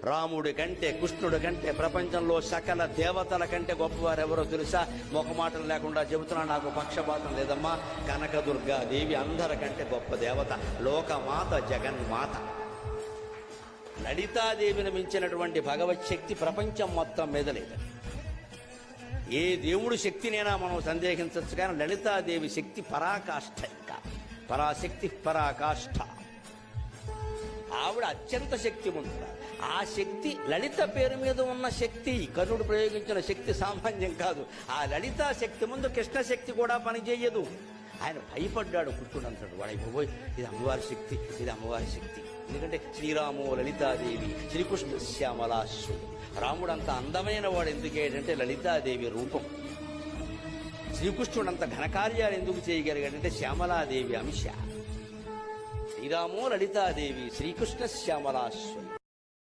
రాముడి కంటే కృష్ణుడి కంటే ప్రపంచంలో సకల దేవతల కంటే గొప్పవారు ఎవరో తెలుసా? మొఖమాటలు లేకుండా చెబుతున్నా, నాకు పక్షపాతం లేదమ్మా. కనకదుర్గాదేవి అందరికంటే గొప్ప దేవత, లోకమాత, జగన్మాత. లలితాదేవిని మించినటువంటి భగవత్ శక్తి ప్రపంచం మొత్తం మీద లేదు. ఏ దేవుడి శక్తినైనా మనం సందేహించవచ్చు, కానీ లలితాదేవి శక్తి పరాకాష్ఠ. ఇంకా పరాశక్తి, పరాకాష్ఠ. ఆవిడ అత్యంత శక్తివంతుడు. ఆ శక్తి లలిత పేరు మీద ఉన్న శక్తి, కర్ణుడు ప్రయోగించిన శక్తి సామాన్యం కాదు. ఆ లలితా శక్తి ముందు కృష్ణ శక్తి కూడా పనిచేయదు. ఆయన భయపడ్డాడు. కృష్ణుడు అంటాడు, వాడైపోయి ఇది అమ్మవారి శక్తి, ఇది అమ్మవారి శక్తి. ఎందుకంటే శ్రీరాము లలితాదేవి, శ్రీకృష్ణ శ్యామలాశ్రుడు. రాముడు అంత అందమైన వాడు ఎందుకేటంటే లలితాదేవి రూపం. శ్రీకృష్ణుడు అంత ఘనకార్యాలు ఎందుకు చేయగలిగాడంటే శ్యామలాదేవి అంశ. శ్రీరామో లలితాదేవి, శ్రీకృష్ణ శ్యామలాశ్రుడు.